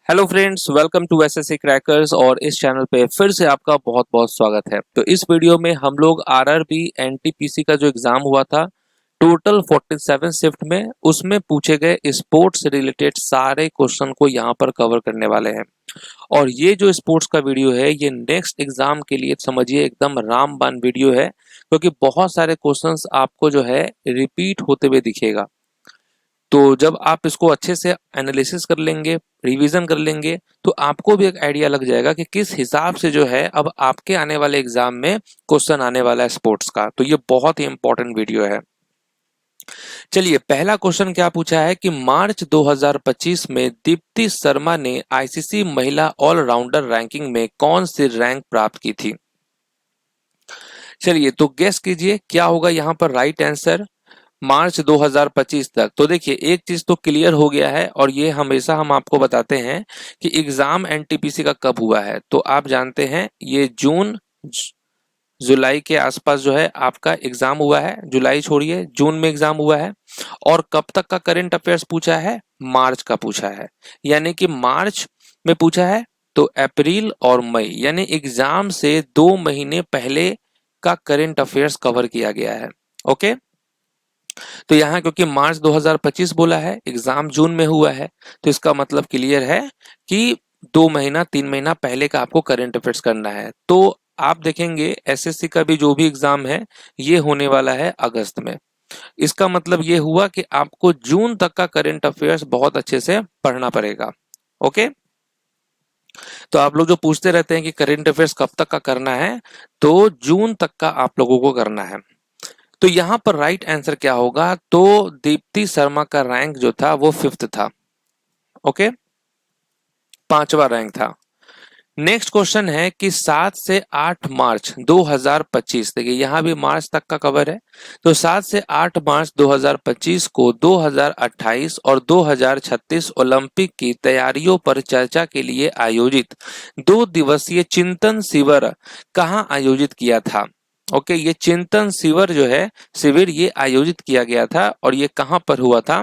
Hello friends, welcome to SSC crackers. और इस channel पे फिर से आपका बहुत बहुत स्वागत है। तो इस वीडियो में हम लोग आरआरबी एनटीपीसी का जो एग्जाम हुआ था टोटल 47 शिफ्ट में, उसमें पूछे गए स्पोर्ट्स से रिलेटेड सारे क्वेश्चन को यहाँ पर कवर करने वाले हैं। और ये जो स्पोर्ट्स का वीडियो है ये नेक्स्ट एग्जाम के लिए समझिए एकदम रामबाण वीडियो है, क्योंकि बहुत सारे क्वेश्चंस आपको जो है रिपीट होते हुए दिखेगा। तो जब आप इसको अच्छे से एनालिसिस कर लेंगे, रिवीजन कर लेंगे, तो आपको भी एक आइडिया लग जाएगा कि किस हिसाब से जो है अब आपके आने वाले एग्जाम में क्वेश्चन आने वाला है स्पोर्ट्स का। तो ये बहुत ही इंपॉर्टेंट वीडियो है। चलिए, पहला क्वेश्चन क्या पूछा है कि मार्च 2025 में दीप्ति शर्मा ने आईसीसी महिला ऑलराउंडर रैंकिंग में कौन सी रैंक प्राप्त की थी। चलिए, तो गेस कीजिए क्या होगा यहाँ पर राइट आंसर मार्च 2025 तक। तो देखिए, एक चीज तो क्लियर हो गया है, और ये हमेशा हम आपको बताते हैं कि एग्जाम एनटीपीसी का कब हुआ है। तो आप जानते हैं ये जून जुलाई के आसपास जो है आपका एग्जाम हुआ है। जुलाई छोड़िए, जून में एग्जाम हुआ है। और कब तक का करंट अफेयर्स पूछा है, मार्च का पूछा है। यानी कि मार्च में पूछा है तो अप्रैल और मई यानी एग्जाम से 2 महीने पहले का करंट अफेयर्स कवर किया गया है। ओके, तो यहाँ क्योंकि मार्च 2025 बोला है, एग्जाम जून में हुआ है, तो इसका मतलब क्लियर है कि 2 महीना 3 महीना पहले का आपको करंट अफेयर्स करना है। तो आप देखेंगे एसएससी का भी जो भी एग्जाम है ये होने वाला है अगस्त में। इसका मतलब ये हुआ कि आपको जून तक का करंट अफेयर्स बहुत अच्छे से पढ़ना पड़ेगा। ओके, तो आप लोग जो पूछते रहते हैं कि करंट अफेयर्स कब तक का करना है, तो जून तक का आप लोगों को करना है। तो यहां पर राइट आंसर क्या होगा, तो दीप्ति शर्मा का रैंक जो था वो 5th था। ओके, 5वां रैंक था। नेक्स्ट क्वेश्चन है कि 7 से 8 मार्च 2025, देखिए यहां भी मार्च तक का कवर है। तो 7 से 8 मार्च 2025 को 2028 और 2036 ओलंपिक की तैयारियों पर चर्चा के लिए आयोजित 2 दिवसीय चिंतन शिविर कहां आयोजित किया था। ओके, ये चिंतन शिविर ये आयोजित किया गया था, और ये कहां पर हुआ था,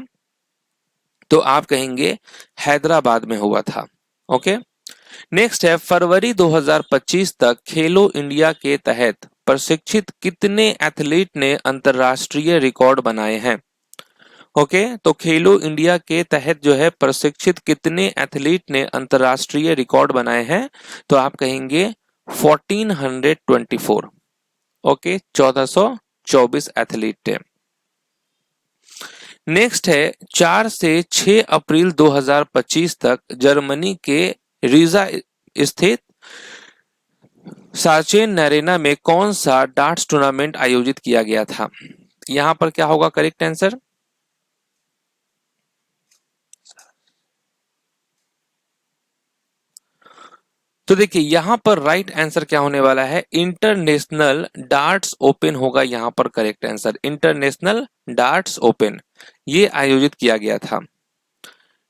तो आप कहेंगे हैदराबाद में हुआ था। ओके, नेक्स्ट है फरवरी 2025 तक खेलो इंडिया के तहत प्रशिक्षित कितने एथलीट ने अंतरराष्ट्रीय रिकॉर्ड बनाए हैं। ओके, तो खेलो इंडिया के तहत जो है प्रशिक्षित कितने एथलीट ने अंतरराष्ट्रीय रिकॉर्ड बनाए हैं, तो आप कहेंगे 1424। ओके, 1424 एथलीट थे। नेक्स्ट है 4 से 6 अप्रैल 2025 तक जर्मनी के रीजा स्थित साचेन अरेना में कौन सा डार्ट्स टूर्नामेंट आयोजित किया गया था। यहां पर क्या होगा करेक्ट आंसर, तो देखिए यहां पर राइट आंसर क्या होने वाला है, इंटरनेशनल डार्ट्स ओपन होगा यहां पर correct answer. International darts open ये आयोजित किया गया था।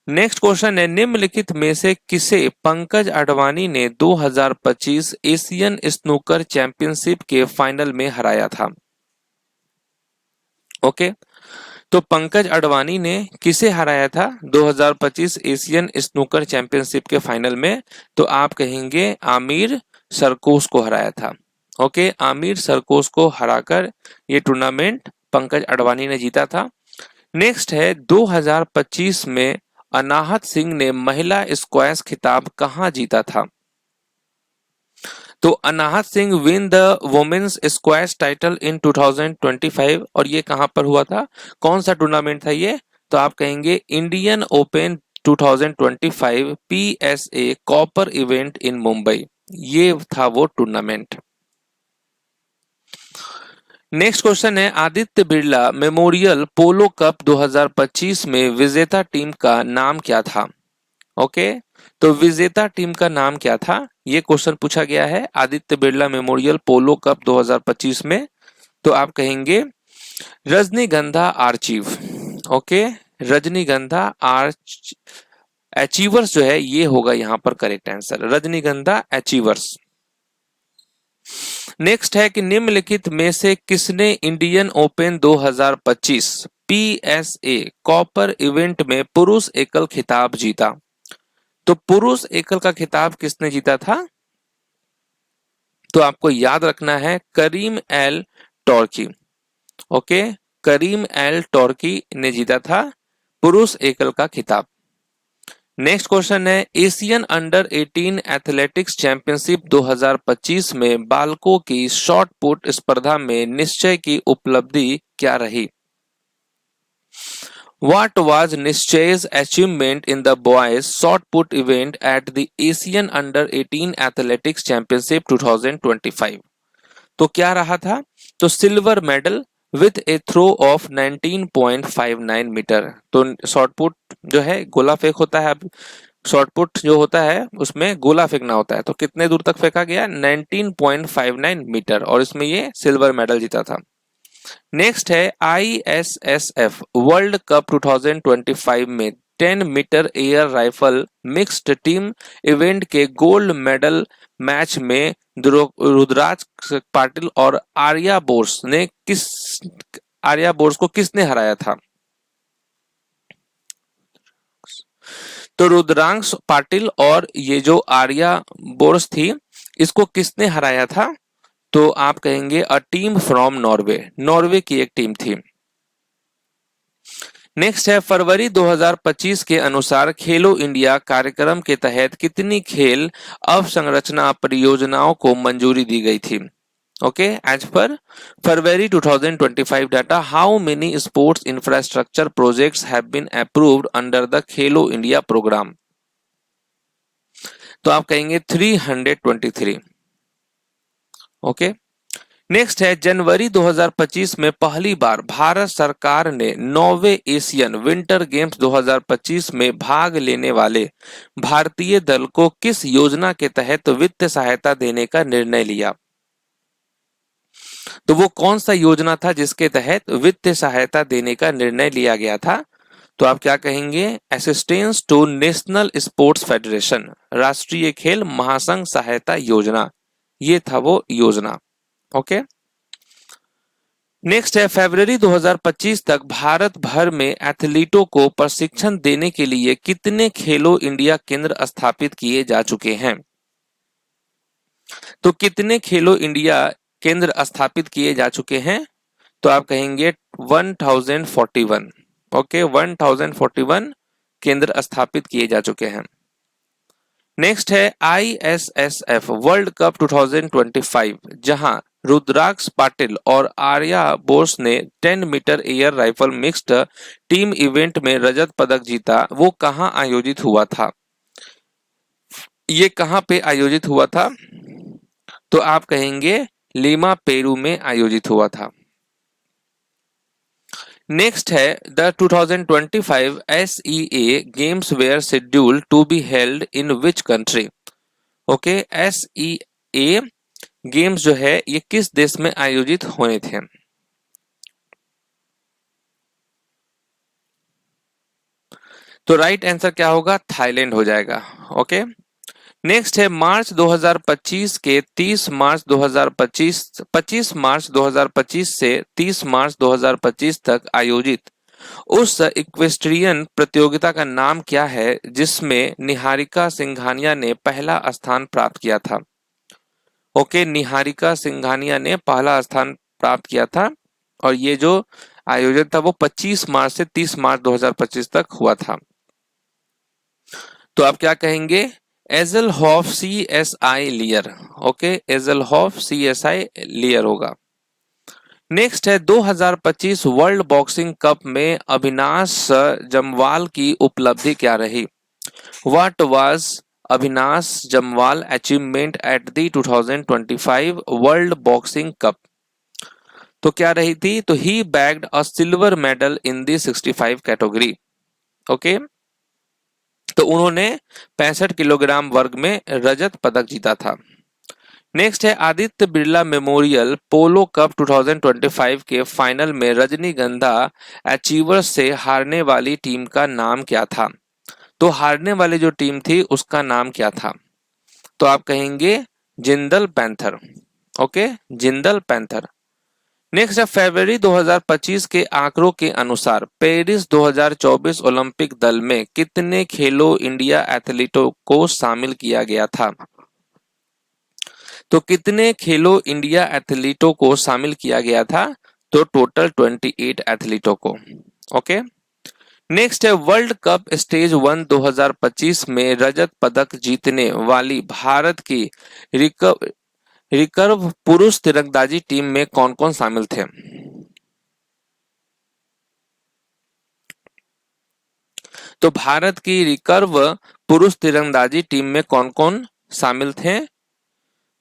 नेक्स्ट क्वेश्चन है निम्नलिखित में से किसे पंकज अडवाणी ने 2025 एशियन स्नूकर चैंपियनशिप के फाइनल में हराया था। ओके, तो पंकज अडवाणी ने किसे हराया था 2025 एशियन स्नूकर चैंपियनशिप के फाइनल में, तो आप कहेंगे आमिर सरकोस को हराया था। ओके, आमिर सरकोस को हराकर ये टूर्नामेंट पंकज अडवाणी ने जीता था। नेक्स्ट है 2025 में अनाहत सिंह ने महिला स्क्वैश खिताब कहां जीता था। तो Anahat Singh win the women's squash title in 2025, और ये कहां पर हुआ था, कौन सा टूर्नामेंट था ये, तो आप कहेंगे Indian open 2025 PSA copper event in Mumbai, ये था वो टूर्नामेंट। नेक्स्ट क्वेश्चन है आदित्य बिरला मेमोरियल पोलो कप 2025 में विजेता टीम का नाम क्या था। ओके, तो विजेता टीम का नाम क्या था, ये क्वेश्चन पूछा गया है आदित्य बिरला मेमोरियल पोलो कप 2025 में, तो आप कहेंगे रजनीगंधा आर्चीव। ओके, रजनीगंधा आर्च अचीवर्स जो है ये होगा यहां पर करेक्ट आंसर, रजनीगंधा अचीवर्स। नेक्स्ट है कि निम्नलिखित में से किसने Indian open 2025 PSA copper event में पुरुष एकल खिताब जीता। तो पुरुष एकल का खिताब किसने जीता था? तो आपको याद रखना है करीम एल टॉर्की। ओके, करीम एल टॉर्की ने जीता था पुरुष एकल का खिताब। नेक्स्ट क्वेश्चन है एशियन अंडर 18 एथलेटिक्स चैंपियनशिप 2025 में बालकों की शॉट पुट स्पर्धा में निश्चय की उपलब्धि क्या रही? What was Nischay's achievement in the boys shot put event at the Asian Under 18 Athletics Championship 2025? तो क्या रहा था? तो silver medal with a throw of 19.59 meter. तो शॉर्ट पुट जो है गोला फेंक होता है, अब शॉर्ट पुट जो होता है उसमें गोला फेंकना होता है, तो कितने दूर तक फेंका गया? 19.59 मीटर, और इसमें ये सिल्वर मेडल जीता था। नेक्स्ट है ISSF वर्ल्ड कप 2025 में 10 meter air rifle mixed team event के गोल्ड मेडल मैच में रुद्राज पाटिल और आर्या बोर्स को किसने हराया था? तो रुद्रांश पाटिल और ये जो आर्या बोर्स थी, इसको किसने हराया था? तो आप कहेंगे a team from Norway, Norway की एक टीम थी। नेक्स्ट है फरवरी 2025 के अनुसार खेलो इंडिया कार्यक्रम के तहत कितनी खेल अवसंरचना परियोजनाओं को मंजूरी दी गई थी? Okay, as per February 2025 data, how many sports infrastructure projects have been approved under the Khelo India program? तो आप कहेंगे 323। ओके, नेक्स्ट है जनवरी 2025 में पहली बार भारत सरकार ने 9वें एशियन विंटर गेम्स 2025 में भाग लेने वाले भारतीय दल को किस योजना के तहत वित्त सहायता देने का निर्णय लिया? तो वो कौन सा योजना था जिसके तहत वित्त सहायता देने का निर्णय लिया गया था? तो आप क्या कहेंगे? Assistance to national sports federation, राष्ट्रीय खेल महासंघ सहायता योजना, ये था वो योजना। ओके, नेक्स्ट है फरवरी 2025 तक भारत भर में एथलीटों को प्रशिक्षण देने के लिए कितने खेलो इंडिया केंद्र स्थापित किए जा चुके हैं? तो कितने खेलो इंडिया केंद्र स्थापित किए जा चुके हैं? तो आप कहेंगे 1041। ओके, 1041 केंद्र स्थापित किए जा चुके हैं। नेक्स्ट है ISSF वर्ल्ड कप 2025, जहां रुद्राक्ष पाटिल और आर्या बोस ने 10 meter air rifle mixed team event में रजत पदक जीता, वो कहां आयोजित हुआ था? ये कहां पे आयोजित हुआ था? तो आप कहेंगे लीमा पेरू में आयोजित हुआ था। नेक्स्ट है the 2025 SEA games where scheduled to be held in which country? Okay, SEA games जो है ये किस देश में आयोजित होने थे? तो राइट आंसर क्या होगा? थाईलैंड हो जाएगा। ओके, नेक्स्ट है मार्च 2025 के 25 मार्च 2025 से 30 मार्च 2025 तक आयोजित उस इक्वेस्ट्रियन प्रतियोगिता का नाम क्या है जिसमें निहारिका सिंघानिया ने पहला स्थान प्राप्त किया था? ओके, निहारिका सिंघानिया ने पहला स्थान प्राप्त किया था, और ये जो आयोजन था वो 25 मार्च से 30 मार्च 2025 तक हुआ था। तो आप क्या कहेंगे? एजलहॉफ CSI लियर। ओके, एजलहॉफ CSI लियर होगा। नेक्स्ट है 2025 वर्ल्ड बॉक्सिंग कप में अविनाश जमवाल की उपलब्धि क्या रही? What was Avinash Jamwal achievement at the 2025 world boxing cup? तो क्या रही थी? तो he bagged a silver medal in the 65 category. Okay, तो उन्होंने 65 किलोग्राम वर्ग में रजत पदक जीता था। नेक्स्ट है आदित्य बिरला मेमोरियल पोलो कप 2025 के फाइनल में रजनीगंधा अचीवर्स से हारने वाली टीम का नाम क्या था? तो हारने वाली जो टीम थी उसका नाम क्या था? तो आप कहेंगे Jindal panther. Okay, Jindal panther. Next है फरवरी 2025 के आंकड़ों के अनुसार पेरिस 2024 ओलंपिक दल में कितने खेलो इंडिया एथलीटों को शामिल किया गया था? तो कितने खेलो इंडिया एथलीटों को शामिल किया गया था? तो टोटल 28 एथलीटों को। ओके, नेक्स्ट है वर्ल्ड कप स्टेज 1 2025 में रजत पदक जीतने वाली भारत की रिकर्व पुरुष तीरंदाजी टीम में कौन कौन शामिल थे? तो भारत की रिकर्व पुरुष तीरंदाजी टीम में कौन कौन शामिल थे?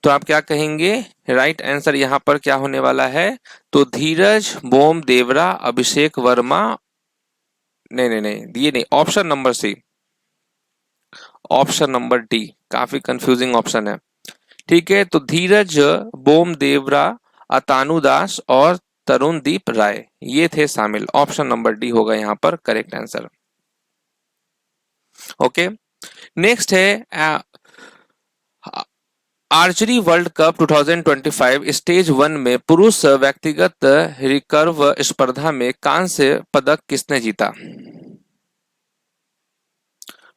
तो आप क्या कहेंगे? राइट आंसर यहाँ पर क्या होने वाला है? तो धीरज बोम देवरा, अभिषेक वर्मा, नहीं, ये नहीं, option number C, option number D काफी कंफ्यूजिंग ऑप्शन है। ठीक है, तो धीरज बोम देवरा, अतानु दास और तरुणदीप राय ये थे शामिल। ऑप्शन नंबर डी होगा यहाँ पर करेक्ट आंसर। ओके, नेक्स्ट है आर्चरी वर्ल्ड कप 2025 स्टेज 1 में पुरुष व्यक्तिगत रिकर्व स्पर्धा में कांस्य पदक किसने जीता?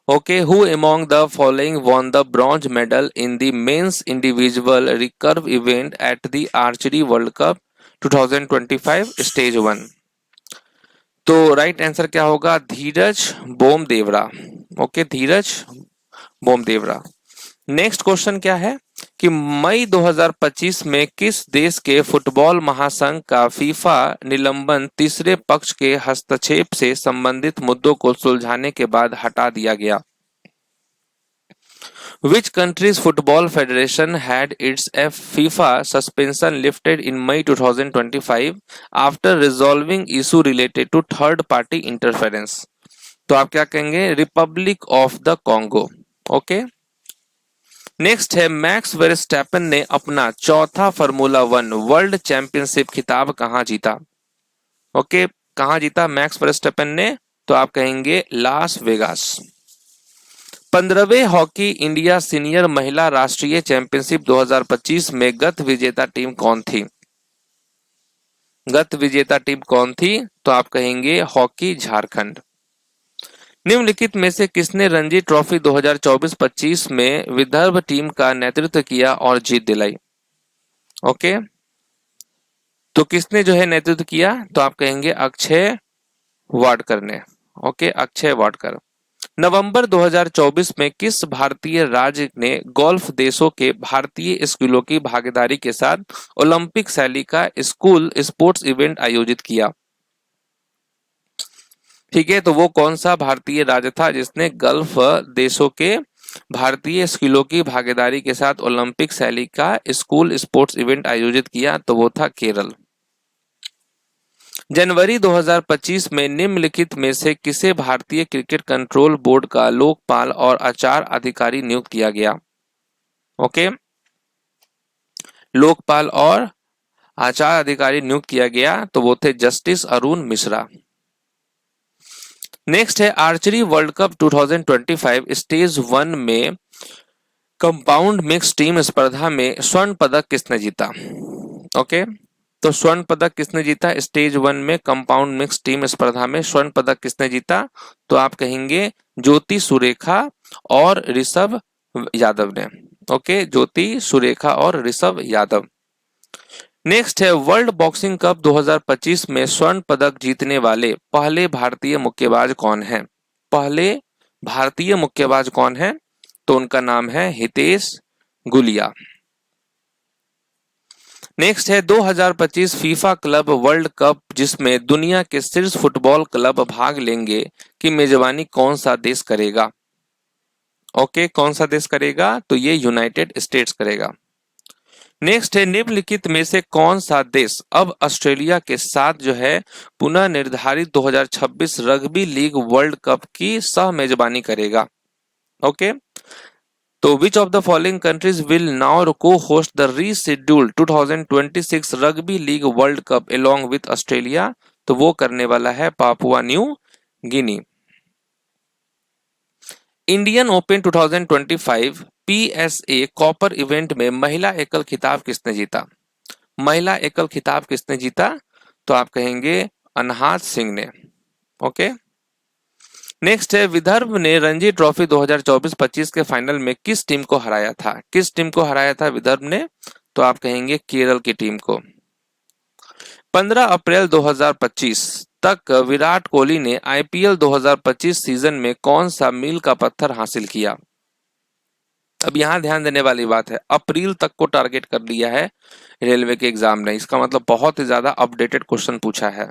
Okay, who among the following won the bronze medal in the men's individual recurve event at the Archery World Cup 2025 Stage 1? तो राइट आंसर क्या होगा? धीरज बोम देवरा। ओके, धीरज बोम देवरा। नेक्स्ट क्वेश्चन क्या है कि मई 2025 में किस देश के फुटबॉल महासंघ का फीफा निलंबन तीसरे पक्ष के हस्तक्षेप से संबंधित मुद्दों को सुलझाने के बाद हटा दिया गया? Which country's football federation had its FIFA suspension lifted in May 2025 after resolving issue related to third party interference? तो आप क्या कहेंगे? Republic of the Congo. Okay, next है मैक्स वेरस्टैपन ने अपना चौथा फार्मूला 1 वर्ल्ड चैंपियनशिप खिताब कहां जीता? ओके, कहां जीता मैक्स वेरस्टैपन ने? तो आप कहेंगे लास वेगास। 15वें हॉकी इंडिया सीनियर महिला राष्ट्रीय चैंपियनशिप 2025 में गत विजेता टीम कौन थी? गत विजेता टीम कौन थी? तो आप कहेंगे हॉकी झारखंड। निम्नलिखित में से किसने रणजी ट्रॉफी 2024-25 में विदर्भ टीम का नेतृत्व किया और जीत दिलाई? ओके, तो किसने जो है नेतृत्व किया? तो आप कहेंगे अक्षय वाडकर ने। ओके, अक्षय वाडकर। नवंबर 2024 में किस भारतीय राज्य ने गोल्फ देशों के भारतीय स्कूलों की भागीदारी के साथ ओलंपिक शैली का स्कूल स्पोर्ट्स इवेंट आयोजित किया? ठीक है, तो वो कौन सा भारतीय राज्य था जिसने गल्फ देशों के भारतीय स्कूलों की भागीदारी के साथ ओलंपिक शैली का स्कूल स्पोर्ट्स इवेंट आयोजित किया? तो वो था केरल। जनवरी 2025 में निम्नलिखित में से किसे भारतीय क्रिकेट कंट्रोल बोर्ड का लोकपाल और आचार अधिकारी नियुक्त किया गया? ओके, लोकपाल और आचार अधिकारी नियुक्त किया गया, तो वो थे जस्टिस अरुण मिश्रा। नेक्स्ट है आर्चरी वर्ल्ड कप 2025 स्टेज 1 में कंपाउंड मिक्स टीम स्पर्धा में स्वर्ण पदक किसने जीता? ओके, तो स्वर्ण पदक किसने जीता? स्टेज 1 में कंपाउंड मिक्स टीम स्पर्धा में स्वर्ण पदक किसने जीता? तो आप कहेंगे ज्योति सुरेखा और ऋषभ यादव ने। ओके, ज्योति सुरेखा और ऋषभ यादव। नेक्स्ट है वर्ल्ड बॉक्सिंग कप 2025 में स्वर्ण पदक जीतने वाले पहले भारतीय मुक्केबाज कौन है? पहले भारतीय मुक्केबाज कौन है? तो उनका नाम है हितेश गुलिया। नेक्स्ट है 2025 फीफा क्लब वर्ल्ड कप जिसमें दुनिया के शीर्ष फुटबॉल क्लब भाग लेंगे की मेजबानी कौन सा देश करेगा? ओके, कौन सा देश करेगा? तो ये यूनाइटेड स्टेट्स करेगा। नेक्स्ट है निम्नलिखित में से कौन सा देश अब ऑस्ट्रेलिया के साथ जो है पुनः निर्धारित 2026 रग्बी लीग वर्ल्ड कप की सह मेजबानी करेगा? ओके, तो which of the following countries will now cohost the rescheduled 2026 rugby league world cup along with Australia? तो वो करने वाला है Papua New Guinea. Indian open 2025 PSA copper event में महिला एकल खिताब किसने जीता? महिला एकल खिताब किसने जीता? तो आप कहेंगे अनहात सिंह ने। ओके, नेक्स्ट है विदर्भ ने रणजी ट्रॉफी 2024-25 के फाइनल में किस टीम को हराया था? किस टीम को हराया था विदर्भ ने? तो आप कहेंगे केरल की टीम को। 15 अप्रैल 2025 तक विराट कोहली ने आईपीएल 2025 सीजन में कौन सा मील का पत्थर हासिल किया? अब यहां ध्यान देने वाली बात है, अप्रैल तक को टारगेट कर लिया है रेलवे के एग्जाम ने, इसका मतलब बहुत ही ज्यादा अपडेटेड क्वेश्चन पूछा है।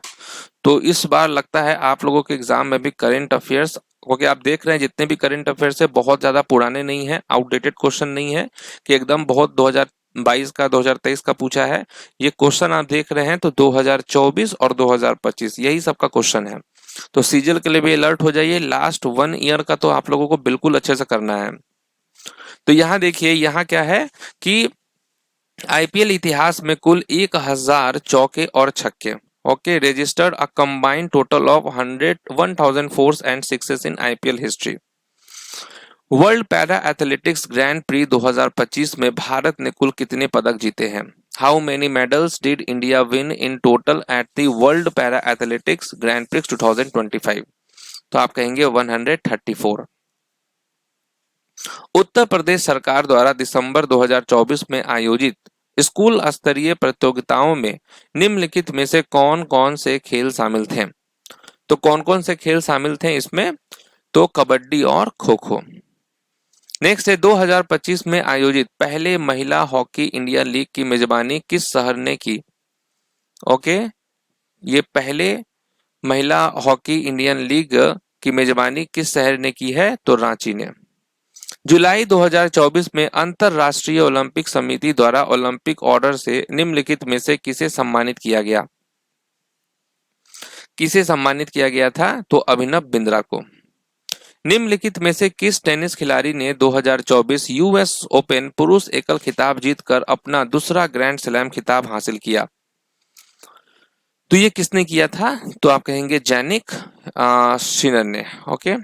तो इस बार लगता है आप लोगों के एग्जाम में भी करंट अफेयर्स, क्योंकि आप देख रहे हैं जितने भी करंट अफेयर्स है बहुत ज्यादा पुराने नहीं है, आउटडेटेड क्वेश्चन नहीं है कि एकदम बहुत 2022 का 2023 का पूछा है। ये क्वेश्चन आप देख रहे हैं तो 2024 और 2025 यही सबका क्वेश्चन है। तो सीजल के लिए भी अलर्ट हो जाइए, लास्ट 1 ईयर का तो आप लोगों को बिल्कुल अच्छे से करना है। तो यहाँ देखिए, यहाँ क्या है कि आईपीएल इतिहास में कुल 1000 चौके और छक्के, okay, registered a combined total of 1000 fours and sixes in IPL history। World para athletics grand pre 2025 में भारत ने कुल कितने पदक जीते हैं? How many medals did India win in total at the world para athletics grand prix 2025? तो आप कहेंगे 134। उत्तर प्रदेश सरकार द्वारा दिसंबर 2024 में आयोजित स्कूल स्तरीय प्रतियोगिताओं में निम्नलिखित में से कौन कौन से खेल शामिल थे? तो कौन कौन से खेल शामिल थे इसमें? तो कबड्डी और खो खो। नेक्स्ट है 2025 में आयोजित पहले महिला हॉकी इंडिया लीग की मेजबानी किस शहर ने की? ओके, ये पहले महिला हॉकी इंडियन लीग की मेजबानी किस शहर ने की है? तो रांची ने। जुलाई 2024 में अंतरराष्ट्रीय ओलंपिक समिति द्वारा ओलंपिक ऑर्डर से निम्नलिखित में से किसे सम्मानित किया गया? किसे सम्मानित किया गया था? तो अभिनव बिंद्रा को। निम्नलिखित में से किस टेनिस खिलाड़ी ने 2024 यूएस ओपन पुरुष एकल खिताब जीतकर अपना दूसरा ग्रैंड स्लैम खिताब हासिल किया? तो ये किसने किया था? तो आप कहेंगे जैनिक सिनर ने। ओके,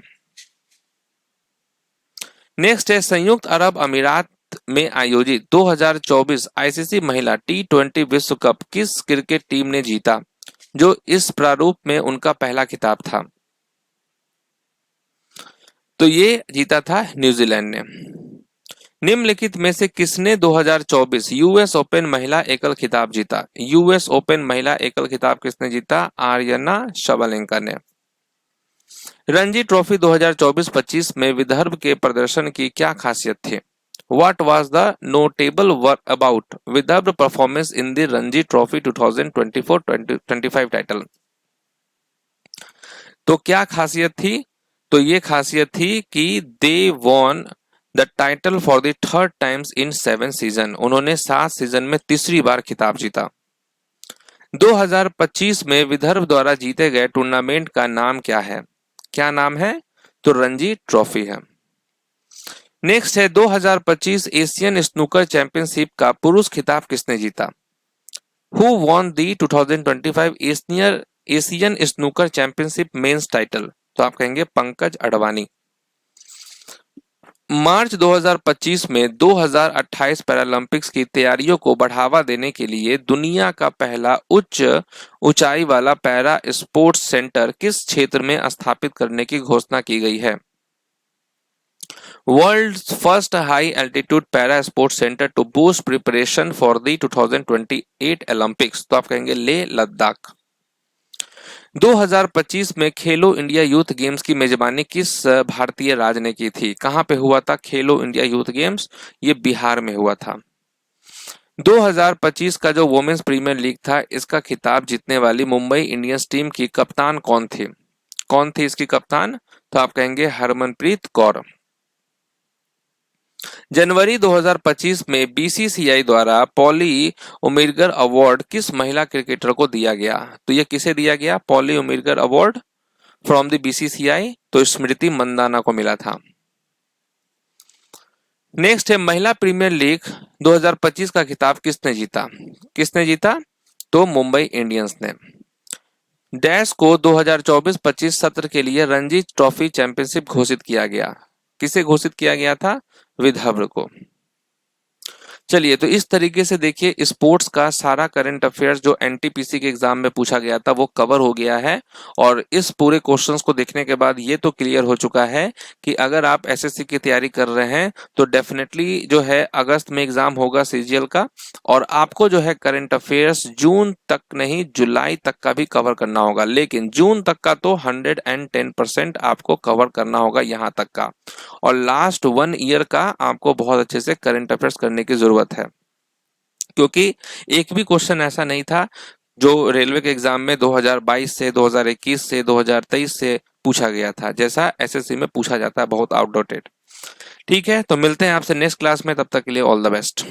नेक्स्ट है संयुक्त अरब अमीरात में आयोजित 2024 आईसीसी महिला T20 विश्व कप किस क्रिकेट टीम ने जीता, जो इस प्रारूप में उनका पहला खिताब था? तो ये जीता था न्यूजीलैंड ने। निम्नलिखित में से किसने 2024 यूएस ओपन महिला एकल खिताब जीता? यूएस ओपन महिला एकल खिताब किसने जीता? आर्यना शबालेंका ने। रणजी ट्रॉफी 2024-25 में विदर्भ के प्रदर्शन की क्या खासियत थी? What was the notable about Vidarbha performance in the Ranji Trophy 2024-25 title? तो क्या खासियत थी? तो ये खासियत थी कि they won the title for the third times in 7 season. उन्होंने 7 सीजन में तीसरी बार खिताब जीता। 2025 में विदर्भ द्वारा जीते गए टूर्नामेंट का नाम क्या है? क्या नाम है? तो रणजी ट्रॉफी है। नेक्स्ट है 2025 एशियन स्नूकर चैंपियनशिप का पुरुष खिताब किसने जीता? Who won the 2025 Asian snooker championship men's title? तो आप कहेंगे पंकज अडवाणी। मार्च 2025 में 2028 पैरालंपिक्स की तैयारियों को बढ़ावा देने के लिए दुनिया का पहला उच्च ऊंचाई वाला पैरा स्पोर्ट्स सेंटर किस क्षेत्र में स्थापित करने की घोषणा की गई है? World's first high altitude para sports centre to boost preparation for the 2028 Olympics. तो आप कहेंगे लेह लद्दाख। 2025 में खेलो इंडिया यूथ गेम्स की मेजबानी किस भारतीय राज्य ने की थी? कहां पे हुआ था खेलो इंडिया यूथ गेम्स? ये बिहार में हुआ था। 2025 का जो वुमेन्स प्रीमियर लीग था, इसका खिताब जीतने वाली मुंबई इंडियंस टीम की कप्तान कौन थी? कौन थी इसकी कप्तान? तो आप कहेंगे हरमनप्रीत कौर। जनवरी 2025 में बीसीसीआई द्वारा पॉली उमिरगर अवार्ड किस महिला क्रिकेटर को दिया गया? तो ये किसे दिया गया Polly Umrigar award from the BCCI? तो स्मृति मंदाना को मिला था। नेक्स्ट है महिला प्रीमियर लीग 2025 का खिताब किसने जीता? किसने जीता? तो मुंबई इंडियंस ने। डैश को 2024-25 सत्र के लिए रणजी ट्रॉफी चैंपियनशिप घोषित किया गया। किसे घोषित किया गया था? विदर्भ को। चलिए, तो इस तरीके से देखिए स्पोर्ट्स का सारा करंट अफेयर्स जो एनटीपीसी के एग्जाम में पूछा गया था वो कवर हो गया है। और इस पूरे क्वेश्चंस को देखने के बाद ये तो क्लियर हो चुका है कि अगर आप एसएससी की तैयारी कर रहे हैं तो डेफिनेटली जो है अगस्त में एग्जाम होगा सीजीएल का, और आपको जो है करंट अफेयर्स जून तक नहीं जुलाई तक का भी कवर करना होगा। लेकिन जून तक का तो 110% आपको कवर करना होगा यहाँ तक का, और लास्ट 1 ईयर का आपको बहुत अच्छे से करंट अफेयर्स करने की जरूरत है, क्योंकि एक भी क्वेश्चन ऐसा नहीं था जो रेलवे के एग्जाम में 2022 से 2021 से 2023 से पूछा गया था, जैसा एसएससी में पूछा जाता है, बहुत आउटडेटेड। ठीक है, तो मिलते हैं आपसे नेक्स्ट क्लास में, तब तक के लिए ऑल द बेस्ट।